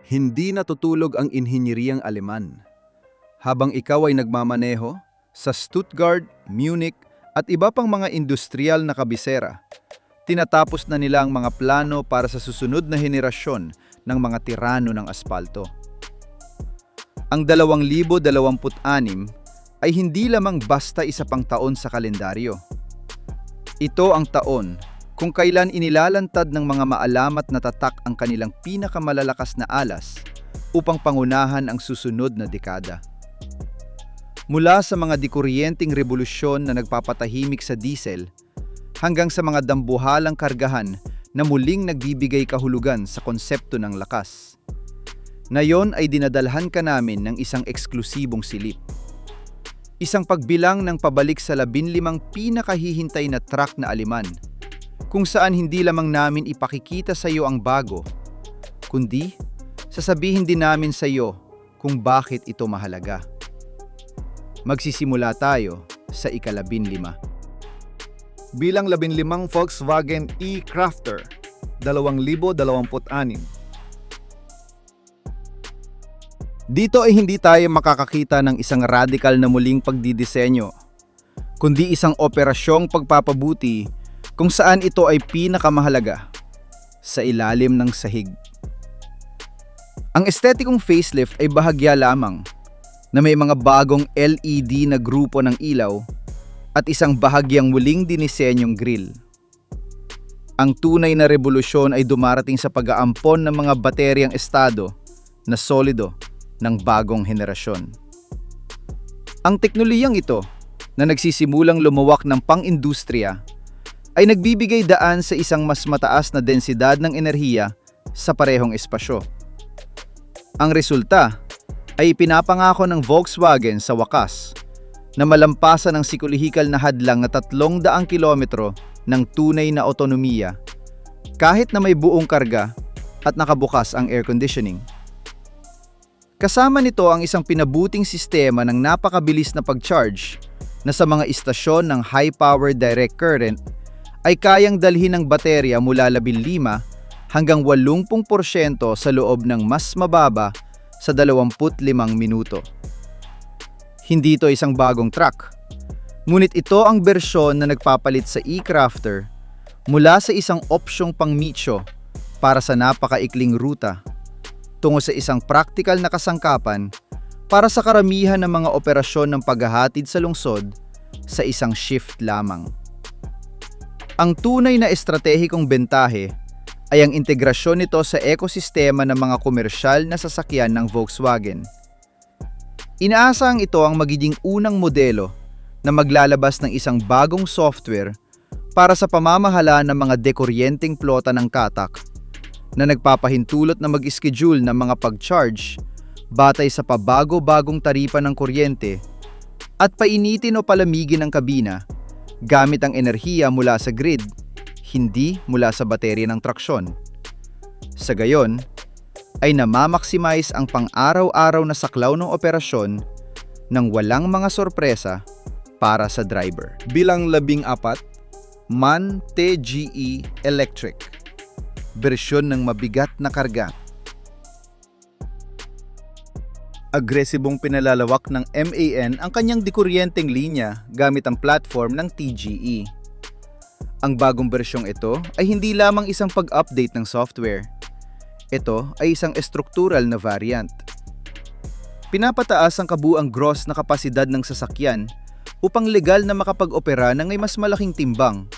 Hindi natutulog ang inhinyeriyang Aleman. Habang ikaw ay nagmamaneho, sa Stuttgart, Munich at iba pang mga industrial na kabisera, tinatapos na nila ang mga plano para sa susunod na henerasyon ng mga tirano ng aspalto. Ang 2026 ay hindi lamang basta isa pang taon sa kalendaryo. Ito ang taon kung kailan inilalantad ng mga maalamat na tatak ang kanilang pinakamalalakas na alas upang pangunahan ang susunod na dekada. Mula sa mga dikuryenteng revolusyon na nagpapatahimik sa diesel hanggang sa mga dambuhalang kargahan na muling nagbibigay kahulugan sa konsepto ng lakas. Ngayon ay dinadalhan ka namin ng isang eksklusibong silip. Isang pagbilang ng pabalik sa 15 pinakahihintay na truck na Aleman, kung saan hindi lamang namin ipakikita sa iyo ang bago, kundi sasabihin din namin sa iyo kung bakit ito mahalaga. Magsisimula tayo sa ika-15. Bilang 15 Volkswagen e-Crafter 2026. Dito ay hindi tayo makakakita ng isang radikal na muling pagdidisenyo, kundi isang operasyong pagpapabuti kung saan ito ay pinakamahalaga sa ilalim ng sahig. Ang estetikong facelift ay bahagya lamang na may mga bagong LED na grupo ng ilaw at isang bahagyang muling dinisenyong grill. Ang tunay na revolusyon ay dumarating sa pag-aampon ng mga bateryang estado na solido ng bagong henerasyon. Ang teknolohiyang ito na nagsisimulang lumawak ng pang-industriya ay nagbibigay daan sa isang mas mataas na densidad ng enerhiya sa parehong espasyo. Ang resulta ay pinapangako ng Volkswagen sa wakas na malampasan ang psikolehikal na hadlang na 300 kilometro ng tunay na otonomiya kahit na may buong karga at nakabukas ang air conditioning. Kasama nito ang isang pinabuting sistema ng napakabilis na pag-charge na sa mga istasyon ng high-power direct current ay kayang dalhin ng baterya mula 15 hanggang 80% sa loob ng mas mababa sa 25 minuto. Hindi ito isang bagong truck, ngunit ito ang bersyon na nagpapalit sa e-Crafter mula sa isang opsyong pang-nicho para sa napakaikling ruta tungo sa isang praktikal na kasangkapan para sa karamihan ng mga operasyon ng paghahatid sa lungsod sa isang shift lamang. Ang tunay na estratehikong bentahe ay ang integrasyon nito sa ekosistema ng mga komersyal na sasakyan ng Volkswagen. Inaasahang ito ang magiging unang modelo na maglalabas ng isang bagong software para sa pamamahala ng mga dekuryenteng plota ng katak na nagpapahintulot na mag-schedule ng mga pag-charge batay sa pabago-bagong taripa ng kuryente at painitin o palamigin ang kabina gamit ang enerhiya mula sa grid, hindi mula sa baterya ng traksyon. Sa gayon, ay namamaximize ang pang-araw-araw na saklaw ng operasyon nang walang mga sorpresa para sa driver. Bilang 14, MAN TGE Electric. Bersyon ng mabigat na karga. Agresibong pinalalawak ng MAN ang kanyang dikuryenteng linya gamit ang platform ng TGE. Ang bagong bersyong ito ay hindi lamang isang pag-update ng software. Ito ay isang estruktural na variant. Pinapataas ang kabuang gross na kapasidad ng sasakyan upang legal na makapag-opera ng may mas malaking timbang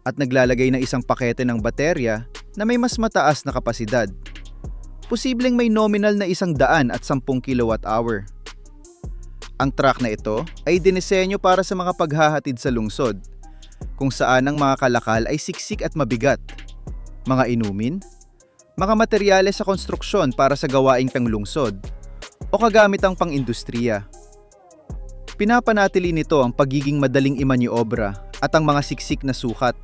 at naglalagay ng isang pakete ng baterya na may mas mataas na kapasidad. Posibleng may nominal na 110 kWh. Ang truck na ito ay dinisenyo para sa mga paghahatid sa lungsod, kung saan ang mga kalakal ay siksik at mabigat, mga inumin, mga materyales sa konstruksyon para sa gawaing panglungsod, o kagamitang pang-industriya. Pinapanatili nito ang pagiging madaling imanyobra at ang mga siksik na sukat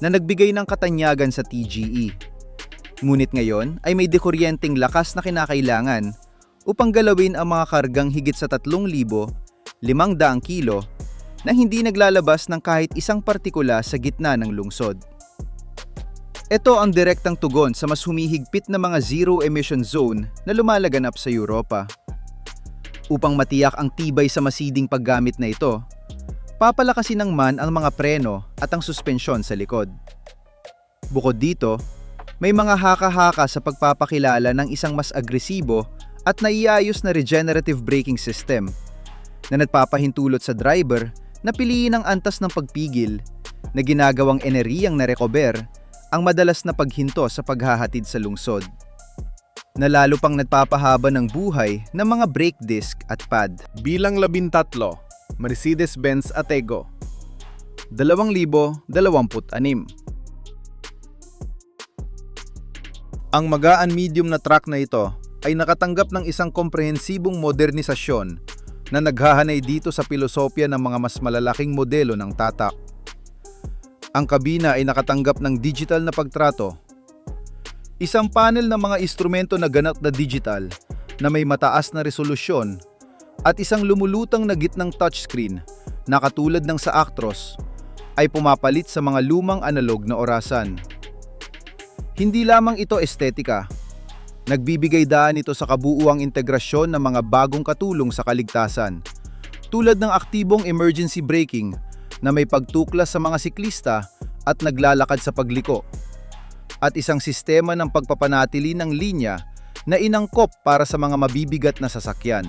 na nagbigay ng katanyagan sa TGE. Ngunit ngayon ay may dekuryenteng lakas na kinakailangan upang galawin ang mga kargang higit sa 3,500 kilo na hindi naglalabas ng kahit isang partikula sa gitna ng lungsod. Ito ang direktang tugon sa mas humihigpit na mga zero-emission zone na lumalaganap sa Europa. Upang matiyak ang tibay sa masiding paggamit na ito, papalakasin ng MAN ang mga preno at ang suspensyon sa likod. Bukod dito, may mga haka-haka sa pagpapakilala ng isang mas agresibo at naiayos na regenerative braking system na nagpapahintulot sa driver na piliin ang antas ng pagpigil na ginagawang enerhiyang narecover ang madalas na paghinto sa paghahatid sa lungsod, na lalo pang nagpapahaba ng buhay ng mga brake disc at pad. Bilang 13, Mercedes-Benz Atego. 2026. Ang magaan medium na truck na ito ay nakatanggap ng isang komprehensibong modernisasyon na naghahanay dito sa pilosopya ng mga mas malalaking modelo ng tatak. Ang kabina ay nakatanggap ng digital na pagtrato. Isang panel ng mga instrumento na ganap na digital na may mataas na resolusyon at isang lumulutang na gitnang touchscreen na katulad ng sa Actros ay pumapalit sa mga lumang analog na orasan. Hindi lamang ito estetika, nagbibigay daan ito sa kabuuang integrasyon ng mga bagong katulong sa kaligtasan, tulad ng aktibong emergency braking na may pagtuklas sa mga siklista at naglalakad sa pagliko, at isang sistema ng pagpapanatili ng linya na inangkop para sa mga mabibigat na sasakyan.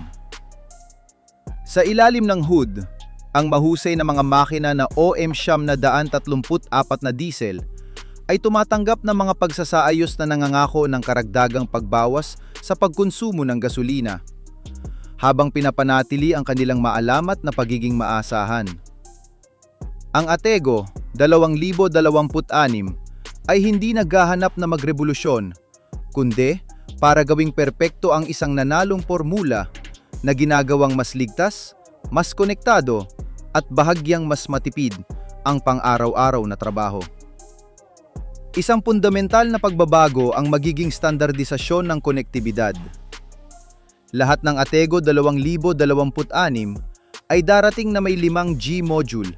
Sa ilalim ng hood, ang mahusay na mga makina na OM-134 na diesel ay tumatanggap ng mga pagsasaayos na nangangako ng karagdagang pagbawas sa pagkonsumo ng gasolina, habang pinapanatili ang kanilang maalamat na pagiging maasahan. Ang Atego 2026 ay hindi naghahanap na magrevolusyon, kundi para gawing perpekto ang isang nanalong formula na ginagawang mas ligtas, mas konektado at bahagyang mas matipid ang pang-araw-araw na trabaho. Isang fundamental na pagbabago ang magiging standardisasyon ng konektibidad. Lahat ng Atego 2026 ay darating na may 5G module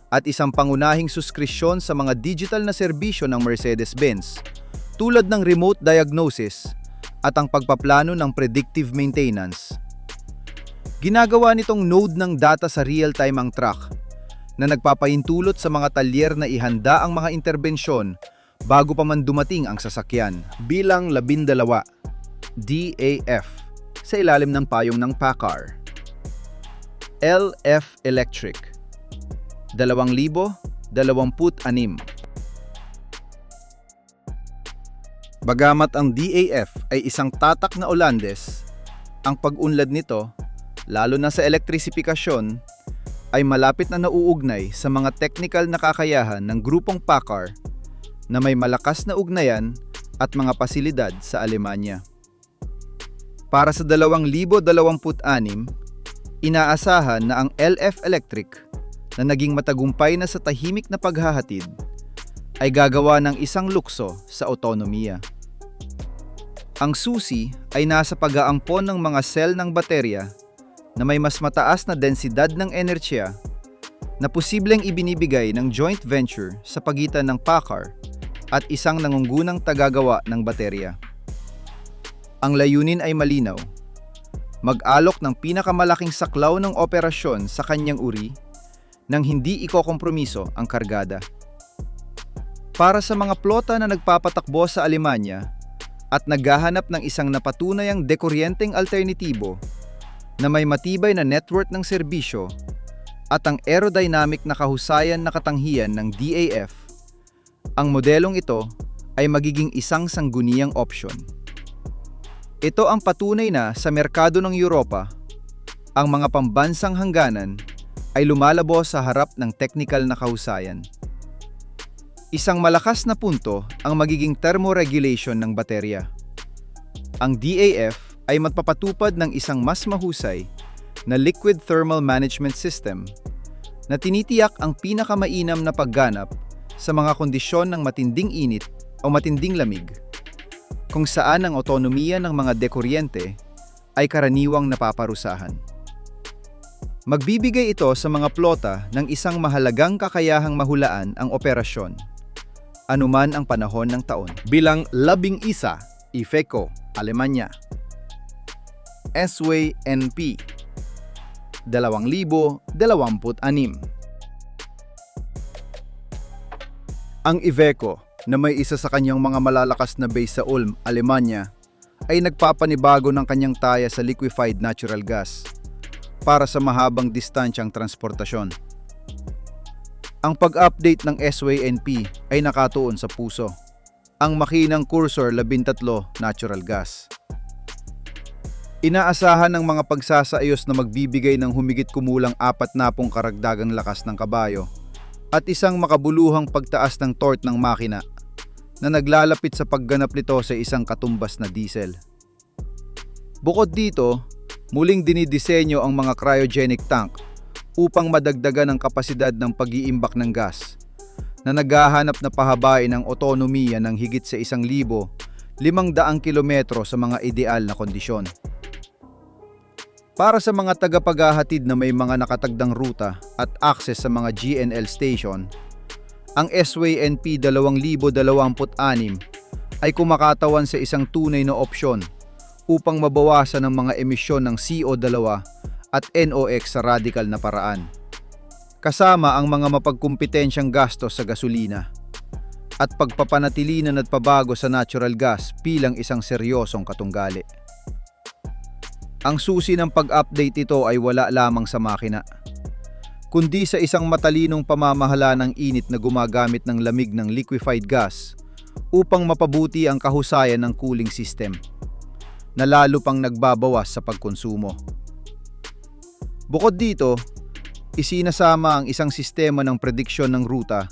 at isang pangunahing suskrisyon sa mga digital na serbisyo ng Mercedes-Benz, tulad ng remote diagnosis at ang pagpaplano ng predictive maintenance. Ginagawa nitong node ng data sa real-time ang truck, na nagpapahintulot sa mga talyer na ihanda ang mga interbensyon bago pa man dumating ang sasakyan. Bilang 12, DAF, sa ilalim ng payong ng PACCAR. LF Electric, 2026. Bagamat ang DAF ay isang tatak na Olandes, ang pag-unlad nito, lalo na sa elektrisifikasyon, ay malapit na nauugnay sa mga technical na kakayahan ng grupong PACCAR na may malakas na ugnayan at mga pasilidad sa Alemanya. Para sa 2026, inaasahan na ang LF Electric na naging matagumpay na sa tahimik na paghahatid ay gagawa ng isang lukso sa autonomiya. Ang susi ay nasa pag-aampon ng mga sel ng baterya na may mas mataas na densidad ng enerhiya na posibleng ibinibigay ng joint venture sa pagitan ng PACCAR at isang nangunggunang tagagawa ng baterya. Ang layunin ay malinaw: mag-alok ng pinakamalaking saklaw ng operasyon sa kanyang uri nang hindi ikokompromiso ang kargada. Para sa mga plota na nagpapatakbo sa Alemanya at naghahanap ng isang napatunayang dekuryenteng alternatibo na may matibay na network ng serbisyo at ang aerodynamic na kahusayan na katanghian ng DAF, ang modelong ito ay magiging isang sangguniang opsyon. Ito ang patunay na sa merkado ng Europa, ang mga pambansang hangganan ay lumalabos sa harap ng technical na kahusayan. Isang malakas na punto ang magiging thermoregulation ng baterya. Ang DAF ay magpapatupad ng isang mas mahusay na liquid thermal management system na tinitiyak ang pinakamainam na pagganap sa mga kondisyon ng matinding init o matinding lamig, kung saan ang otonomiya ng mga dekuryente ay karaniwang napaparusahan. Magbibigay ito sa mga plota ng isang mahalagang kakayahang mahulaan ang operasyon anuman ang panahon ng taon. Bilang 11, Iveco, Alemanya. S-Way NP 2026. Ang Iveco, na may isa sa kanyang mga malalakas na base sa Ulm, Alemanya, ay nagpapanibago ng kanyang taya sa liquefied natural gas para sa mahabang distansyang transportasyon. Ang pag-update ng S-Way NP ay nakatuon sa puso. Ang makinang Cursor 13 natural gas. Inaasahan ng mga pagsasaayos na magbibigay ng humigit kumulang 40 karagdagang lakas ng kabayo at isang makabuluhang pagtaas ng torque ng makina na naglalapit sa pagganap nito sa isang katumbas na diesel. Bukod dito, muling dinidisenyo ang mga cryogenic tank upang madagdagan ang kapasidad ng pag-iimbak ng gas na naghahanap na pahabain ang otonomiya ng higit sa 1,500 kilometro sa mga ideal na kondisyon. Para sa mga tagapaghahatid na may mga nakatagdang ruta at access sa mga GNL station, ang S-Way NP 2026 ay kumakatawan sa isang tunay na opsyon upang mabawasan ang mga emisyon ng CO2 at NOx sa radikal na paraan. Kasama ang mga mapagkumpetensyang gastos sa gasolina at pagpapanatili na nagpabago sa natural gas bilang isang seryosong katunggali. Ang susi ng pag-update ito ay wala lamang sa makina, kundi sa isang matalinong pamamahala ng init na gumagamit ng lamig ng liquefied gas upang mapabuti ang kahusayan ng cooling system, na lalo pang nagbabawas sa pagkonsumo. Bukod dito, isinasama ang isang sistema ng prediksyon ng ruta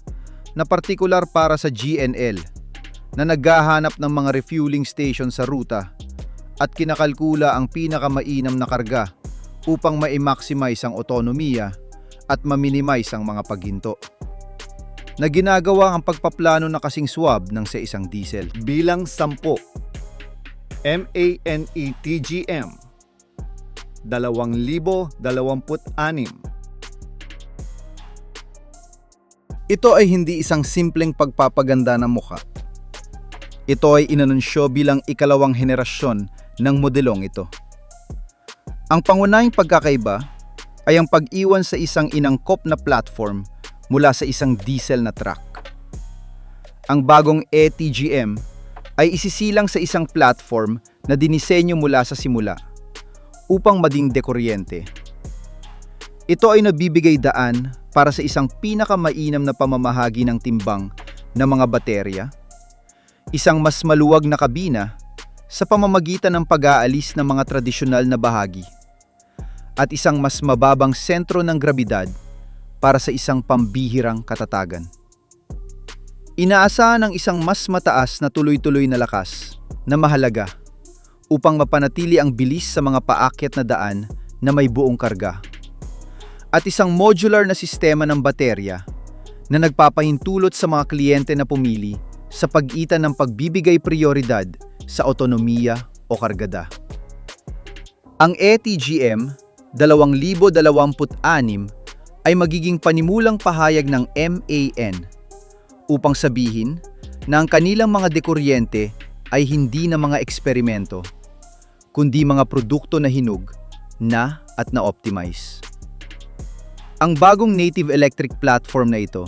na partikular para sa GNL na naghahanap ng mga refueling station sa ruta at kinakalkula ang pinakamainam na karga upang ma-maximize ang otonomiya at ma-minimize ang mga paghinto. Na ginagawa ang pagpaplano na kasing swab ng sa isang diesel. Bilang 10, MANETGM 2026. Ito ay hindi isang simpleng pagpapaganda ng mukha. Ito ay inanunsyo bilang ikalawang henerasyon ng modelong ito. Ang pangunahing pagkakaiba ay ang pag-iwan sa isang inangkop na platform mula sa isang diesel na truck. Ang bagong ATGM ay isisilang sa isang platform na dinisenyo mula sa simula upang maging dekuryente. Ito ay nabibigay daan para sa isang pinakamainam na pamamahagi ng timbang ng mga baterya, isang mas maluwag na kabina sa pamamagitan ng pag-aalis ng mga tradisyonal na bahagi, at isang mas mababang sentro ng grabidad para sa isang pambihirang katatagan. Inaasahan ang isang mas mataas na tuloy-tuloy na lakas na mahalaga upang mapanatili ang bilis sa mga paakyat na daan na may buong karga, at isang modular na sistema ng baterya na nagpapahintulot sa mga kliyente na pumili sa pagitan ng pagbibigay prioridad sa otonomiya o kargada. Ang ATGM 2026 ay magiging panimulang pahayag ng MAN upang sabihin na ang kanilang mga dekuryente ay hindi na mga eksperimento, kundi mga produkto na hinug na at na-optimize. Ang bagong native electric platform na ito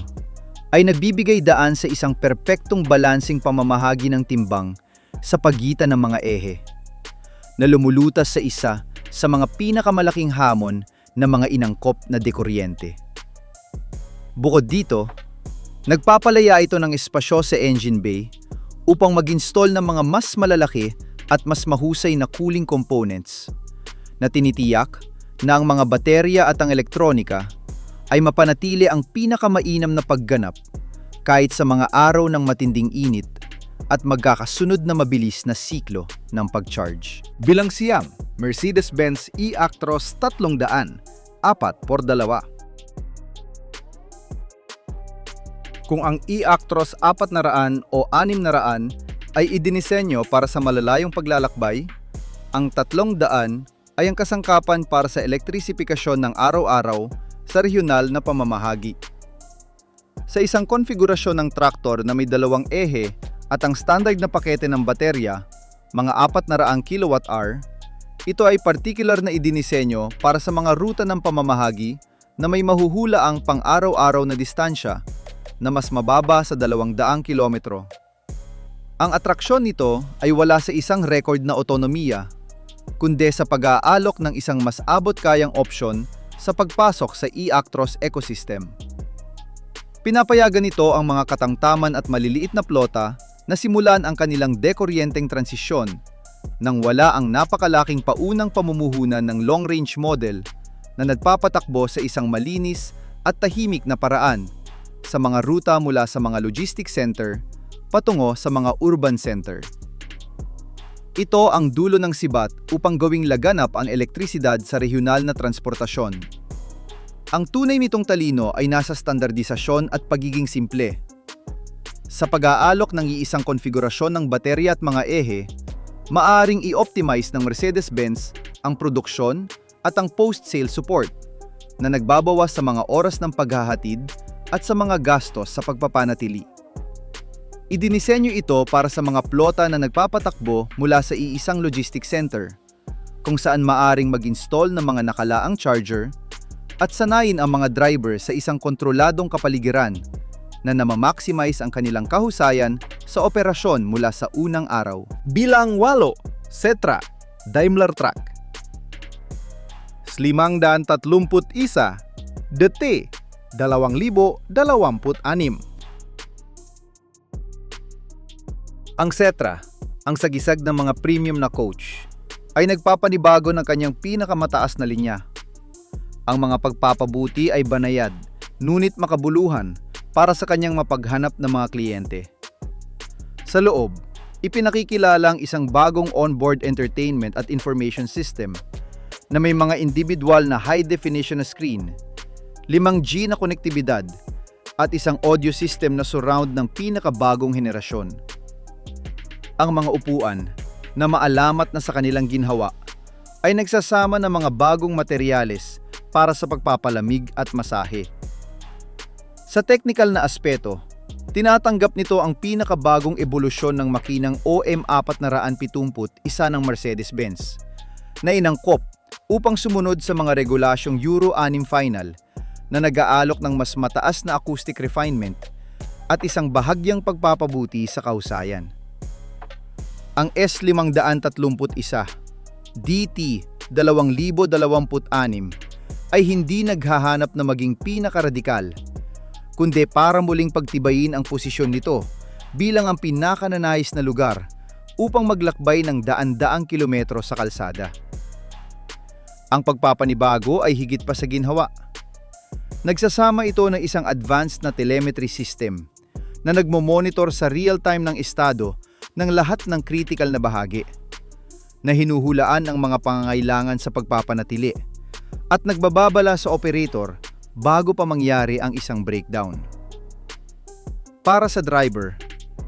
ay nagbibigay daan sa isang perpektong balansing pamamahagi ng timbang sa pagitan ng mga ehe, na lumulutas sa isa sa mga pinakamalaking hamon ng mga inangkop na dekuryente. Bukod dito, nagpapalaya ito ng espasyo sa engine bay upang mag-install ng mga mas malalaki at mas mahusay na cooling components na tinitiyak na ang mga baterya at ang elektronika ay mapanatili ang pinakamainam na pagganap kahit sa mga araw ng matinding init at magkakasunod na mabilis na siklo ng pag-charge. Bilang 9, Mercedes-Benz e-Actros 300, 4x2. Kung ang e-Actros 400 o 600 ay idinisenyo para sa malalayong paglalakbay, ang 300 ay ang kasangkapan para sa elektrisifikasyon ng araw-araw sa regional na pamamahagi. Sa isang konfigurasyon ng traktor na may dalawang ehe at ang standard na pakete ng baterya, mga 400 kWh, ito ay partikular na idinisenyo para sa mga ruta ng pamamahagi na may mahuhula ang pang-araw-araw na distansya na mas mababa sa 200 kilometro. Ang atraksyon nito ay wala sa isang record na otonomiya, kundi sa pag-aalok ng isang mas abot-kayang opsyon sa pagpasok sa e-Actros ecosystem. Pinapayagan nito ang mga katangtaman at maliliit na plota na simulan ang kanilang dekuryenteng transisyon nang wala ang napakalaking paunang pamumuhunan ng long-range model na nagpapatakbo sa isang malinis at tahimik na paraan sa mga ruta mula sa mga logistics center patungo sa mga urban center. Ito ang dulo ng sibat upang gawing laganap ang elektrisidad sa regional na transportasyon. Ang tunay nitong talino ay nasa standardisasyon at pagiging simple. Sa pag-aalok ng iisang konfigurasyon ng baterya at mga ehe, maaaring i-optimize ng Mercedes-Benz ang produksyon at ang post-sale support na nagbabawas sa mga oras ng paghahatid at sa mga gastos sa pagpapanatili. Idinisenyo ito para sa mga plota na nagpapatakbo mula sa iisang logistics center, kung saan maaaring mag-install ng mga nakalaang charger at sanayin ang mga driver sa isang kontroladong kapaligiran na namamaximize ang kanilang kahusayan sa operasyon mula sa unang araw. Bilang 8, Setra, Daimler Truck. 531, DT, 2026. Ang Setra, ang sagisag ng mga premium na coach, ay nagpapanibago ng kanyang pinakamataas na linya. Ang mga pagpapabuti ay banayad, ngunit makabuluhan para sa kanyang mapaghanap ng mga kliyente. Sa loob, ipinakikilala ang isang bagong onboard entertainment at information system na may mga individual na high-definition na screen, 5G na konektibidad, at isang audio system na surround ng pinakabagong henerasyon. Ang mga upuan, na maalamat na sa kanilang ginhawa, ay nagsasama ng mga bagong materyales para sa pagpapalamig at masahe. Sa technical na aspeto, tinatanggap nito ang pinakabagong ebolusyon ng makinang OM470 isa ng Mercedes-Benz, na inangkop upang sumunod sa mga regulasyong Euro 6 final na nag-aalok ng mas mataas na acoustic refinement at isang bahagyang pagpapabuti sa kahusayan. Ang S531 DT 2026 ay hindi naghahanap na maging pinakaradikal, kundi para muling pagtibayin ang posisyon nito bilang ang pinakananais na lugar upang maglakbay ng daan-daang kilometro sa kalsada. Ang pagpapanibago ay higit pa sa ginhawa. Nagsasama ito ng isang advanced na telemetry system na nagmo-monitor sa real-time ng estado ng lahat ng critical na bahagi, na hinuhulaan ang mga pangangailangan sa pagpapanatili at nagbababala sa operator bago pa mangyari ang isang breakdown. Para sa driver,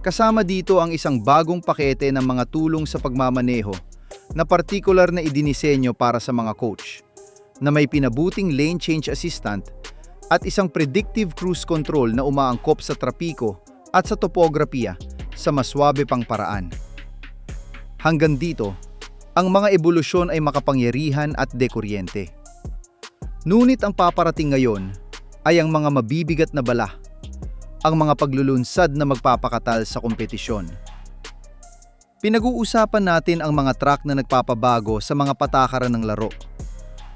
kasama dito ang isang bagong pakete ng mga tulong sa pagmamaneho na partikular na idinisenyo para sa mga coach, na may pinabuting lane change assistant at isang predictive cruise control na umaangkop sa trapiko at sa topografiya sa mas swabe pang paraan. Hanggang dito, ang mga ebolusyon ay makapangyarihan at dekuryente. Ngunit ang paparating ngayon ay ang mga mabibigat na bala, ang mga paglulunsad na magpapakatal sa kompetisyon. Pinag-uusapan natin ang mga truck na nagpapabago sa mga patakaran ng laro,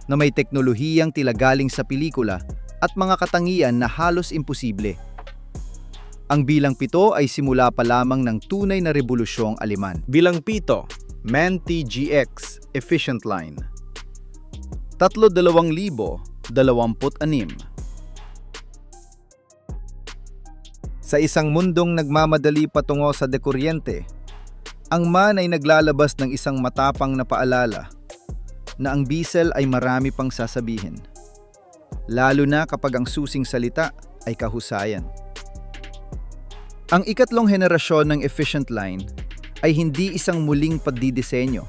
na may teknolohiyang tilagaling sa pelikula at mga katangian na halos imposible. Ang bilang 7 ay simula pa lamang ng tunay na rebolusyong Aleman. Bilang 7, MAN TGX Efficient Line. 2026. Sa isang mundong nagmamadali patungo sa dekuryente, ang MAN ay naglalabas ng isang matapang na paalala na ang diesel ay marami pang sasabihin, lalo na kapag ang susing salita ay kahusayan. Ang ikatlong henerasyon ng Efficient Line ay hindi isang muling pagdidisenyo.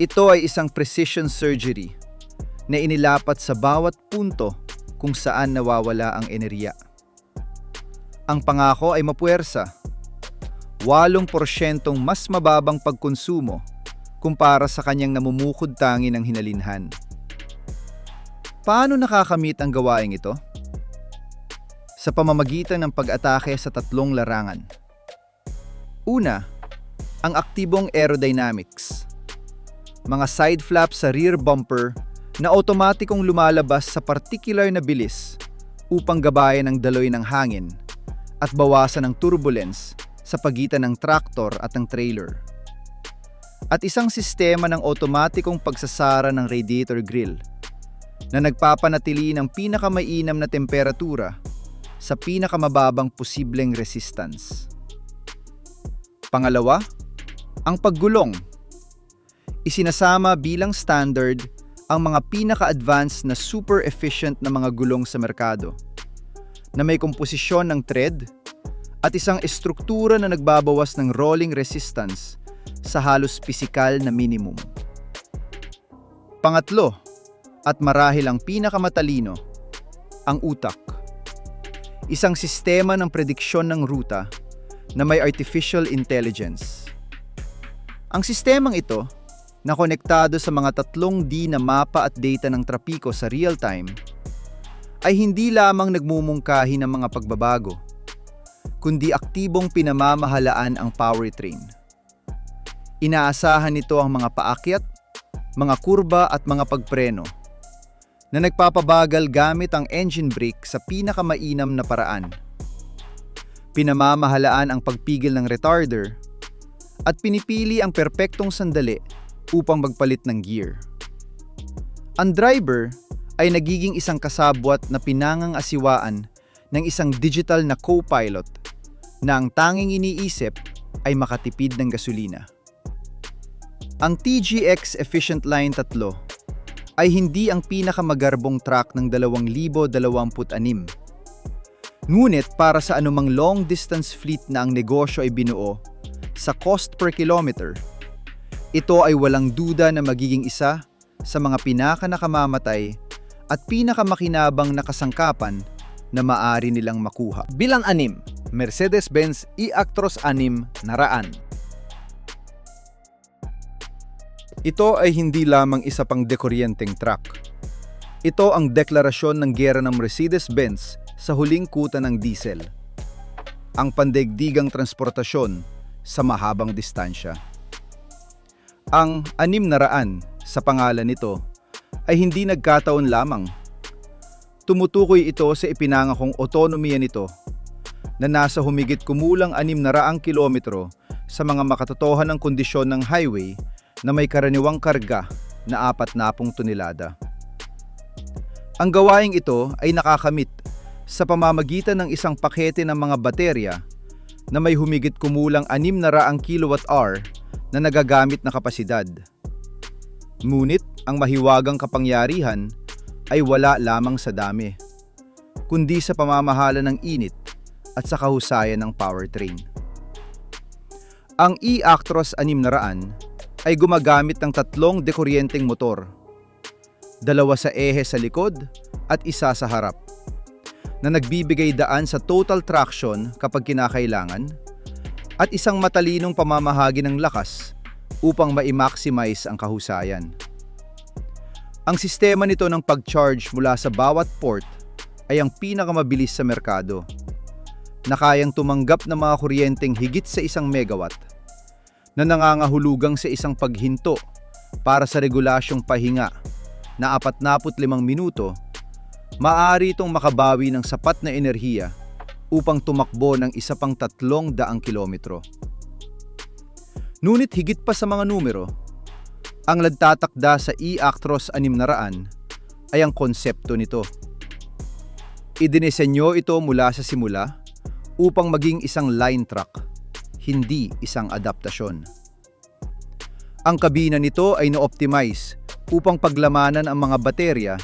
Ito ay isang precision surgery na inilapat sa bawat punto kung saan nawawala ang enerhiya. Ang pangako ay mapuwersa. 8% mas mababang pagkonsumo kumpara sa kanyang namumukod tangi ng hinalinhan. Paano nakakamit ang gawaing ito? Sa pamamagitan ng pag-atake sa 3 larangan. Una, ang aktibong aerodynamics. Mga side flaps sa rear bumper na otomatikong lumalabas sa particular na bilis upang gabayan ang daloy ng hangin at bawasan ang turbulence sa pagitan ng traktor at ng trailer. At isang sistema ng otomatikong pagsasara ng radiator grill na nagpapanatili ng pinakamainam na temperatura sa pinakamababang posibleng resistance. Pangalawa, ang paggulong. Isinasama bilang standard ang mga pinaka-advanced na super efficient na mga gulong sa merkado na may komposisyon ng thread at isang estruktura na nagbabawas ng rolling resistance sa halos pisikal na minimum. Pangatlo, at marahil ang pinakamatalino, ang utak. Isang sistema ng prediksyon ng ruta na may artificial intelligence. Ang sistemang ito, na konektado sa mga 3D na mapa at data ng trapiko sa real time, ay hindi lamang nagmumungkahi ng mga pagbabago, kundi aktibong pinamamahalaan ang powertrain. Inaasahan nito ang mga paakyat, mga kurba at mga pagpreno, na nagpapabagal gamit ang engine brake sa pinakamainam na paraan. Pinamamahalaan ang pagpigil ng retarder at pinipili ang perpektong sandali upang magpalit ng gear. Ang driver ay nagiging isang kasabwat na pinangangasiwaan ng isang digital na co-pilot na ang tanging iniisip ay makatipid ng gasolina. Ang TGX Efficient Line 3 ay hindi ang pinakamagarbong truck ng 2026. Ngunit para sa anumang long-distance fleet na ang negosyo ay binuo sa cost per kilometer, ito ay walang duda na magiging isa sa mga pinakanakamamatay at pinakamakinabang na kasangkapan na maaari nilang makuha. Bilang 6, Mercedes-Benz e-Actros 6 na raan. Ito ay hindi lamang isa pang dekoryenteng truck. Ito ang deklarasyon ng giyera ng Mercedes-Benz sa huling kuta ng diesel. Ang pandaigdigang transportasyon sa mahabang distansya. Ang 600 sa pangalan nito ay hindi nagkataon lamang. Tumutukoy ito sa ipinangakong otonomiya nito na nasa humigit kumulang 600 kilometro sa mga makatotohanang kondisyon ng highway na may karaniwang karga na 40 tonelada. Ang gawaing ito ay nakakamit sa pamamagitan ng isang pakete ng mga baterya na may humigit kumulang 600 kWh na nagagamit na kapasidad. Ngunit ang mahiwagang kapangyarihan ay wala lamang sa dami, kundi sa pamamahala ng init at sa kahusayan ng powertrain. Ang e-Actros 600 ay gumagamit ng 3 dekoryenteng motor, 2 sa ehe sa likod at 1 sa harap, na nagbibigay daan sa total traction kapag kinakailangan at isang matalinong pamamahagi ng lakas upang ma-maximize ang kahusayan. Ang sistema nito ng pag-charge mula sa bawat port ay ang pinakamabilis sa merkado, na kayang tumanggap ng mga kuryenteng higit sa 1 megawatt, na nangangahulugang sa isang paghinto para sa regulasyong pahinga na 45 minuto, maaari itong makabawi ng sapat na enerhiya upang tumakbo ng isa pang 300 kilometro. Ngunit higit pa sa mga numero, ang nagtatakda sa e-Actros 600 ay ang konsepto nito. Idinisenyo ito mula sa simula upang maging isang line truck, hindi isang adaptasyon. Ang kabina nito ay na-optimize upang paglamanan ang mga baterya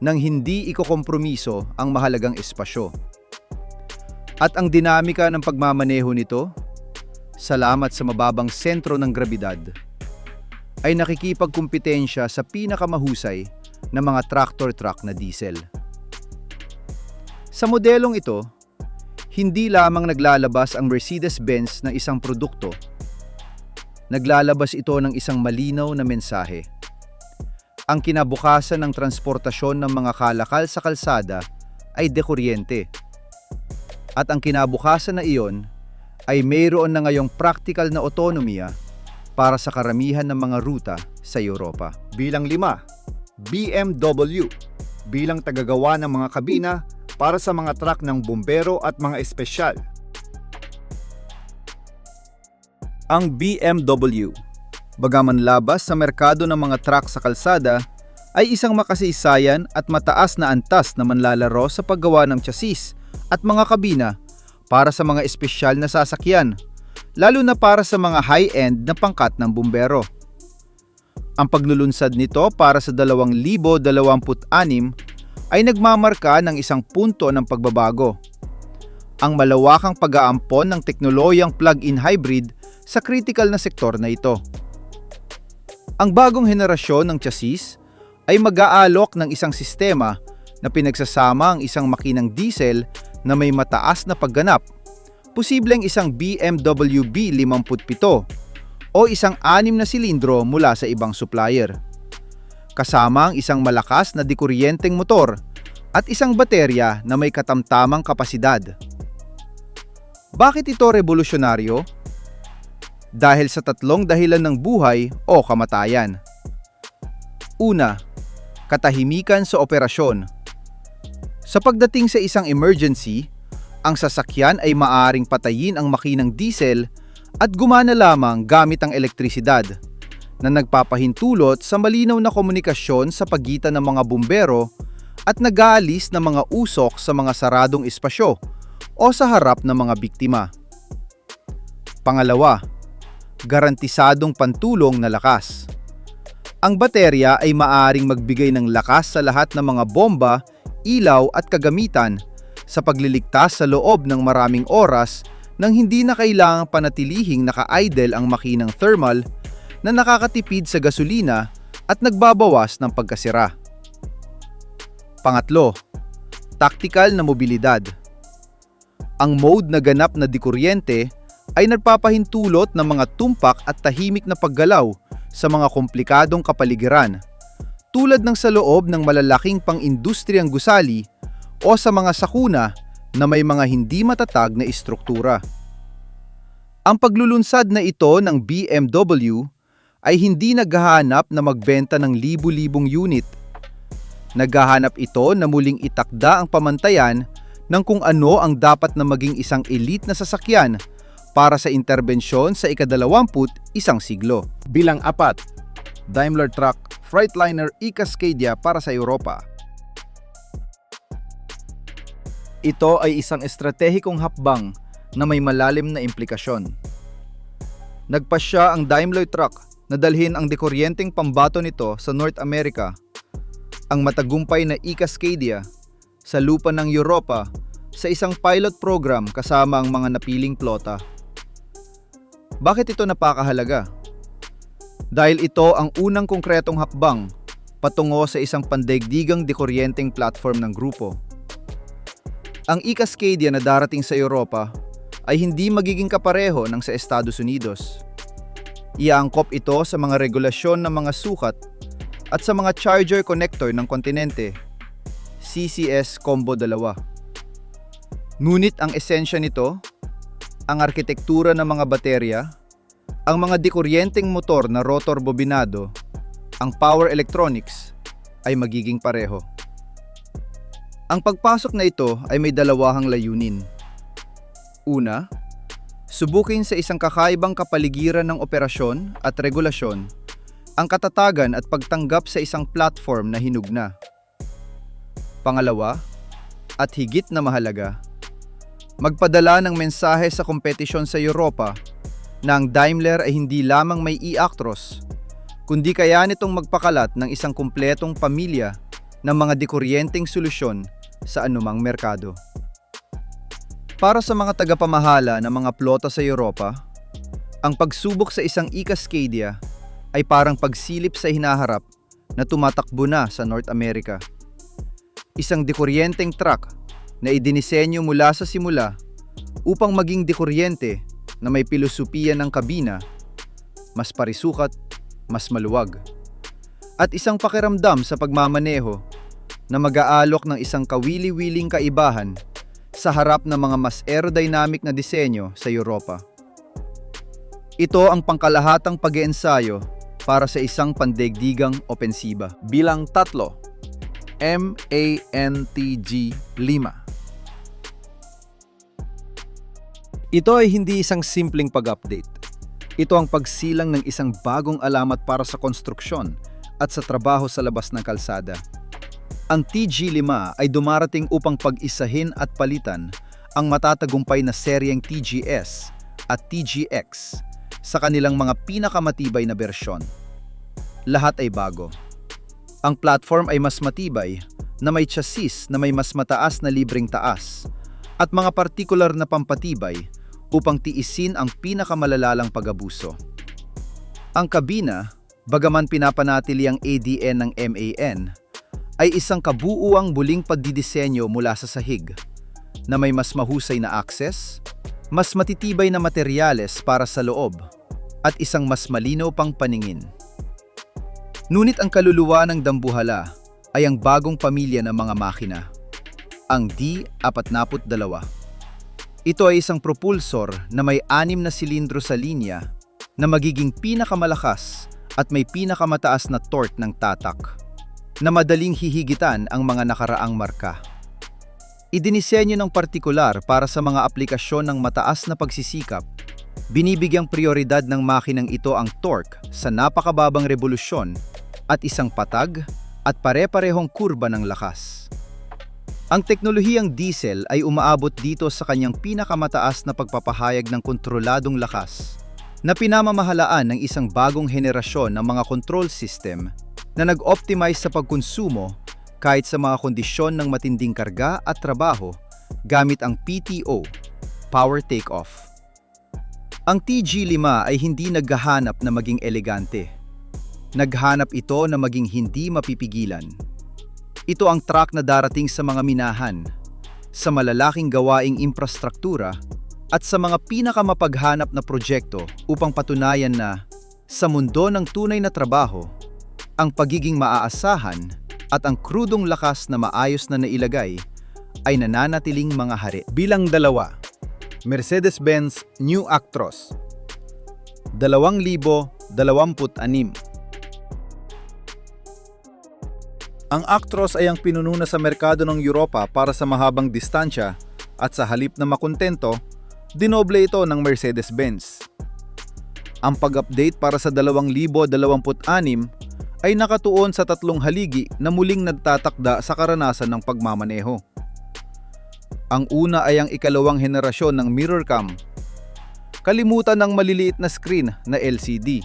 nang hindi ikokompromiso ang mahalagang espasyo. At ang dinamika ng pagmamaneho nito, salamat sa mababang sentro ng grabidad, ay nakikipagkumpetensya sa pinakamahusay na mga tractor truck na diesel. Sa modelong ito, Hindi lamang naglalabas ang Mercedes-Benz ng isang produkto, naglalabas ito ng isang malinaw na mensahe. Ang kinabukasan ng transportasyon ng mga kalakal sa kalsada ay dekuryente. At ang kinabukasan na iyon ay mayroon na ngayong practical na otonomiya para sa karamihan ng mga ruta sa Europa. Bilang 5, BMW. Bilang tagagawa ng mga kabina para sa mga truck ng bumbero at mga espesyal. Ang BMW, bagaman labas sa merkado ng mga truck sa kalsada, ay isang makasaysayan at mataas na antas na manlalaro sa paggawa ng chassis at mga kabina para sa mga espesyal na sasakyan, lalo na para sa mga high-end na pangkat ng bumbero. Ang paglulunsad nito para sa 2026 ay nagmamarka ng isang punto ng pagbabago. Ang malawakang pag-aampon ng teknolohiyang plug-in hybrid sa critical na sektor na ito. Ang bagong henerasyon ng chassis ay mag-aalok ng isang sistema na pinagsasama ang isang makinang diesel na may mataas na pagganap, posibleng isang BMW B57 o isang 6 na silindro mula sa ibang supplier. Kasama ang isang malakas na dikuryenteng motor at isang baterya na may katamtamang kapasidad. Bakit ito revolusyonaryo? Dahil sa 3 dahilan ng buhay o kamatayan. Una, katahimikan sa operasyon. Sa pagdating sa isang emergency, ang sasakyan ay maaaring patayin ang makinang diesel at gumana lamang gamit ang elektrisidad, na nagpapahintulot sa malinaw na komunikasyon sa pagitan ng mga bumbero at nag-aalis ng mga usok sa mga saradong espasyo o sa harap ng mga biktima. Pangalawa, garantisadong pantulong na lakas. Ang baterya ay maaaring magbigay ng lakas sa lahat ng mga bomba, ilaw at kagamitan sa pagliligtas sa loob ng maraming oras nang hindi na kailangang panatilihing naka-idle ang makinang thermal na nakakatipid sa gasolina at nagbabawas ng pagkasira. Pangatlo, taktikal na mobilidad. Ang mode na ganap na dikuryente ay nagpapahintulot ng mga tumpak at tahimik na paggalaw sa mga komplikadong kapaligiran, tulad ng sa loob ng malalaking pang-industriyang gusali o sa mga sakuna na may mga hindi matatag na istruktura. Ang paglulunsad na ito ng BMW ay hindi naghahanap na magbenta ng libu-libong unit. Naghahanap ito na muling itakda ang pamantayan ng kung ano ang dapat na maging isang elite na sasakyan para sa interbensyon sa ika-21 siglo. Bilang 4, Daimler Truck Freightliner E-Cascadia para sa Europa. Ito ay isang estratehikong hakbang na may malalim na implikasyon. Nagpasya ang Daimler Truck na dalhin ang dekuryenteng pambato nito sa North America, ang matagumpay na E-Cascadia, sa lupa ng Europa sa isang pilot program kasama ang mga napiling plota. Bakit ito napakahalaga? Dahil ito ang unang konkretong hakbang patungo sa isang pandaigdigang dekuryenteng platform ng grupo. Ang E-Cascadia na darating sa Europa ay hindi magiging kapareho ng sa Estados Unidos. Iangkop ito sa mga regulasyon ng mga sukat at sa mga charger connector ng kontinente, CCS Combo 2. Ngunit ang esensya nito, ang arkitektura ng mga baterya, ang mga dekuryenteng motor na rotor bobinado, ang power electronics, ay magiging pareho. Ang pagpasok na ito ay may dalawahang layunin. Una, subukin sa isang kakaibang kapaligiran ng operasyon at regulasyon ang katatagan at pagtanggap sa isang platform na hinugna. Pangalawa, at higit na mahalaga, magpadala ng mensahe sa kompetisyon sa Europa na ang Daimler ay hindi lamang may e-Actros, kundi kaya nitong magpakalat ng isang kumpletong pamilya ng mga dekuryenteng solusyon sa anumang merkado. Para sa mga tagapamahala ng mga plota sa Europa, ang pagsubok sa isang E-Cascadia ay parang pagsilip sa hinaharap na tumatakbo na sa North America. Isang dekuryenteng truck na idinisenyo mula sa simula upang maging dekuryente na may pilosopiya ng kabina, mas parisukat, mas maluwag. At isang pakiramdam sa pagmamaneho na mag-aalok ng isang kawili-wiling kaibahan sa harap ng mga mas aerodynamic na disenyo sa Europa. Ito ang pangkalahatang pag-iensayo para sa isang pandaigdigang opensiba. Bilang 3, MANTG-5. Ito ay hindi isang simpleng pag-update. Ito ang pagsilang ng isang bagong alamat para sa konstruksyon at sa trabaho sa labas ng kalsada. Ang TG5 ay dumarating upang pag-isahin at palitan ang matatagumpay na seryeng TGS at TGX sa kanilang mga pinakamatibay na bersyon. Lahat ay bago. Ang platform ay mas matibay, na may chassis na may mas mataas na libreng taas, at mga partikular na pampatibay upang tiisin ang pinakamalalalang pag-abuso. Ang kabina, bagaman pinapanatili ang ADN ng MAN, ay isang kabuuang buling pagdidisenyo mula sa sahig, na may mas mahusay na access, mas matitibay na materyales para sa loob, at isang mas malinaw pang paningin. Ngunit ang kaluluwa ng dambuhala ay ang bagong pamilya ng mga makina, ang D42. Ito ay isang propulsor na may 6 na silindro sa linya na magiging pinakamalakas at may pinakamataas na torque ng tatak, na madaling hihigitan ang mga nakaraang marka. Idinisenyo ng partikular para sa mga aplikasyon ng mataas na pagsisikap. Binibigyang prioridad ng makinang ito ang torque sa napakababang revolusyon at isang patag at pare-parehong kurba ng lakas. Ang teknolohiyang diesel ay umaabot dito sa kanyang pinakamataas na pagpapahayag ng kontroladong lakas, na pinamamahalaan ng isang bagong henerasyon ng mga control system na nag-optimize sa pagkonsumo kahit sa mga kondisyon ng matinding karga at trabaho gamit ang PTO, Power Takeoff. Ang TG5 ay hindi naghahanap na maging elegante. Naghanap ito na maging hindi mapipigilan. Ito ang truck na darating sa mga minahan, sa malalaking gawaing infrastruktura, at sa mga pinakamapaghanap na proyekto upang patunayan na, sa mundo ng tunay na trabaho, ang pagiging maaasahan at ang krudong lakas na maayos na nailagay ay nananatiling mga hari. Bilang 2, Mercedes-Benz New Actros 2026. Ang Actros ay ang pinununa sa merkado ng Europa para sa mahabang distansya at sa halip na makontento, dinoble ito ng Mercedes-Benz. Ang pag-update para sa 2026 ay nakatuon sa 3 haligi na muling nagtatakda sa karanasan ng pagmamaneho. Ang una ay ang ikalawang henerasyon ng mirror cam. Kalimutan ng maliliit na screen na LCD.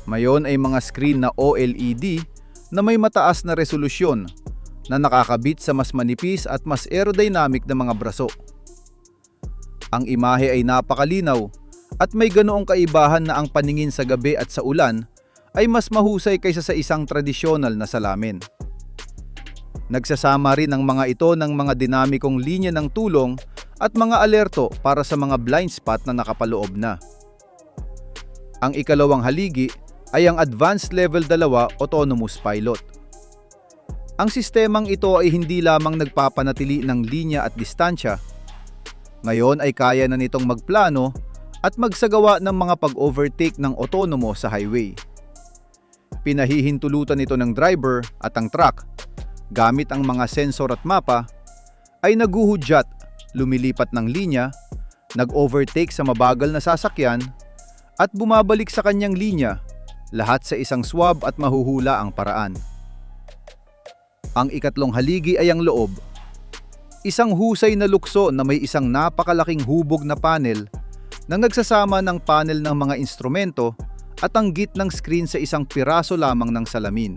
Mayon ay mga screen na OLED na may mataas na resolusyon na nakakabit sa mas manipis at mas aerodynamic na mga braso. Ang imahe ay napakalinaw at may ganoong kaibahan na ang paningin sa gabi at sa ulan ay mas mahusay kaysa sa isang tradisyonal na salamin. Nagsasama rin ang mga ito ng mga dinamikong linya ng tulong at mga alerto para sa mga blind spot na nakapaloob na. Ang ikalawang haligi ay ang Advanced Level 2 Autonomous Pilot. Ang sistemang ito ay hindi lamang nagpapanatili ng linya at distansya, ngayon ay kaya na nitong magplano at magsagawa ng mga pag-overtake ng otonomo sa highway. Pinahihintulutan ito ng driver at ang truck gamit ang mga sensor at mapa, ay naguhudyat, lumilipat ng linya, nag-overtake sa mabagal na sasakyan, at bumabalik sa kanyang linya, lahat sa isang swab at mahuhula ang paraan. Ang ikatlong haligi ay ang loob. Isang husay na lukso na may isang napakalaking hubog na panel na nagsasama ng panel ng mga instrumento at ang gitnang screen sa isang piraso lamang ng salamin.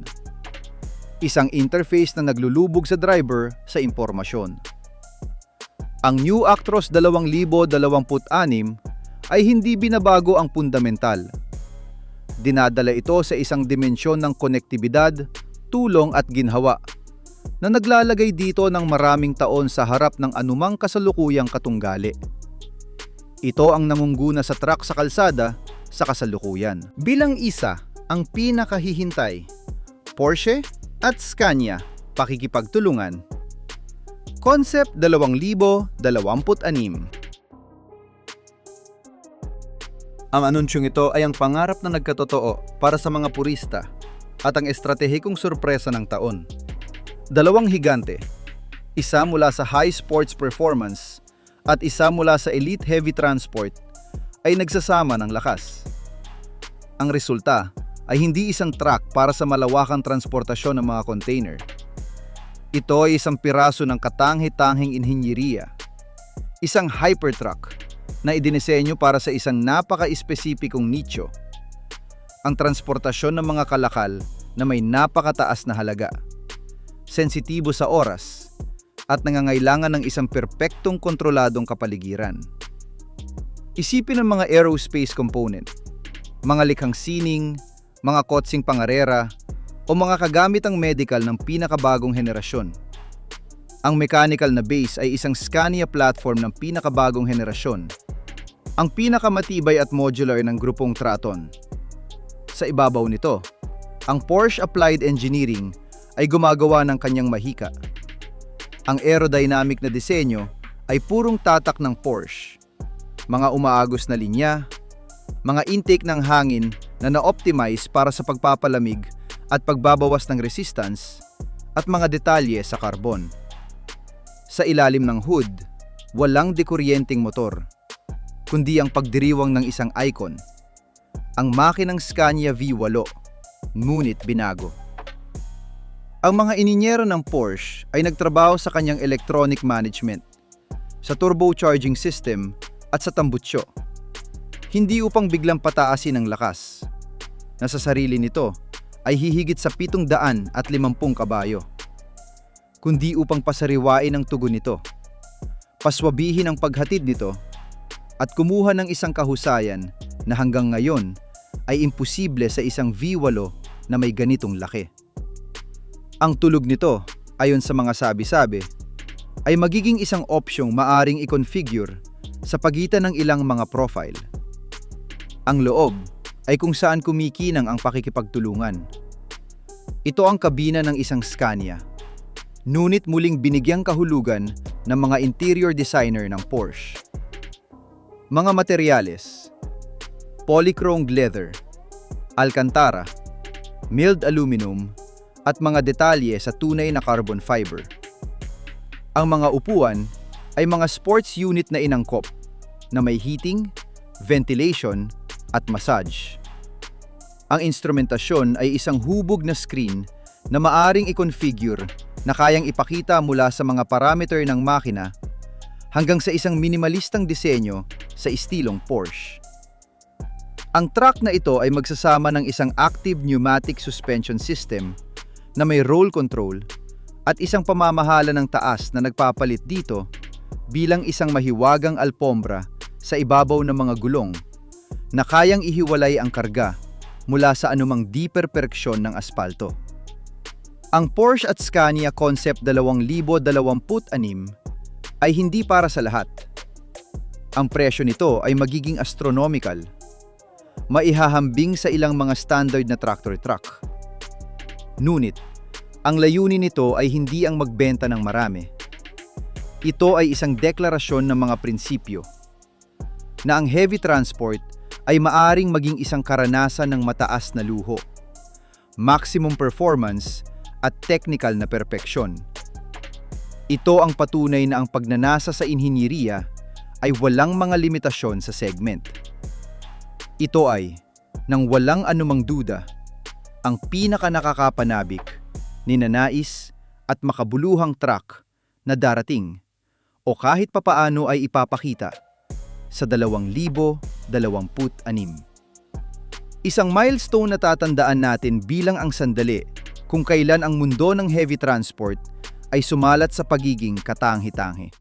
Isang interface na naglulubog sa driver sa impormasyon. Ang New Actros 2026 ay hindi binabago ang fundamental. Dinadala ito sa isang dimensyon ng konektibidad, tulong at ginhawa, na naglalagay dito ng maraming taon sa harap ng anumang kasalukuyang katunggali. Ito ang nangungguna sa truck sa kalsada sa kasalukuyan. Bilang isa, ang pinakahihintay, Porsche at Scania, pakikipagtulungan. Concept 2026. Ang anunsyong ito ay ang pangarap na nagkatotoo para sa mga purista at ang estratehikong sorpresa ng taon. Dalawang higante, isa mula sa high sports performance at isa mula sa elite heavy transport, ay nagsasama ng lakas. Ang resulta ay hindi isang truck para sa malawakang transportasyon ng mga container. Ito ay isang piraso ng katanghi-tanghing inhinyeriya, isang hypertruck na idinisenyo para sa isang napaka-espesipikong nicho, ang transportasyon ng mga kalakal na may napakataas na halaga, sensitibo sa oras, at nangangailangan ng isang perpektong kontroladong kapaligiran. Isipin ang mga aerospace component, mga likhang sining, mga kotsing pangarera, o mga kagamitang medical ng pinakabagong henerasyon. Ang mechanical na base ay isang Scania platform ng pinakabagong henerasyon, ang pinakamatibay at modular ng grupong Traton. Sa ibabaw nito, ang Porsche Applied Engineering ay gumagawa ng kanyang mahika. Ang aerodynamic na disenyo ay purong tatak ng Porsche, mga umaagos na linya, mga intake ng hangin na na-optimize para sa pagpapalamig at pagbabawas ng resistance, at mga detalye sa carbon. Sa ilalim ng hood, walang dekuryenteng motor, kundi ang pagdiriwang ng isang icon, ang makinang Scania V8, ngunit binago. Ang mga ininyero ng Porsche ay nagtrabaho sa kanyang electronic management, sa turbocharging system at sa tambutsyo, hindi upang biglang pataasin ang lakas, na sa sarili nito ay hihigit sa 750 kabayo, kundi upang pasariwain ang tugon nito, paswabihin ang paghatid nito, at kumuha ng isang kahusayan na hanggang ngayon ay imposible sa isang V8 na may ganitong laki. Ang tulog nito, ayon sa mga sabi-sabi, ay magiging isang opsyong maaring i-configure sa pagitan ng ilang mga profile. Ang loob ay kung saan kumikinang ang pakikipagtulungan. Ito ang kabina ng isang Scania, ngunit muling binigyang kahulugan ng mga interior designer ng Porsche. Mga materyales, polychromed leather, alcantara, milled aluminum, at mga detalye sa tunay na carbon fiber. Ang mga upuan ay mga sports unit na inangkop na may heating, ventilation, at massage. Ang instrumentasyon ay isang hubog na screen na maaring i-configure na kayang ipakita mula sa mga parameter ng makina hanggang sa isang minimalistang disenyo sa estilong Porsche. Ang truck na ito ay magsasama ng isang active pneumatic suspension system na may roll control at isang pamamahala ng taas na nagpapalit dito bilang isang mahiwagang alpombra sa ibabaw ng mga gulong na kayang ihiwalay ang karga mula sa anumang deeper perksyon ng aspalto. Ang Porsche at Scania Concept 2026 ay hindi para sa lahat. Ang presyo nito ay magiging astronomical, maihahambing sa ilang mga standard na tractor truck. Ngunit, ang layunin nito ay hindi ang magbenta ng marami. Ito ay isang deklarasyon ng mga prinsipyo na ang heavy transport ay maaring maging isang karanasan ng mataas na luho, maximum performance at technical na perpeksyon. Ito ang patunay na ang pagnanasa sa inhinyeriya ay walang mga limitasyon sa segment. Ito ay, nang walang anumang duda, ang pinakanakakapanabik, ninanais at makabuluhang truck na darating o kahit papaano ay ipapakita sa 2026. Isang milestone na tatandaan natin bilang ang sandali kung kailan ang mundo ng heavy transport ay sumalat sa pagiging katanghi-tanghi.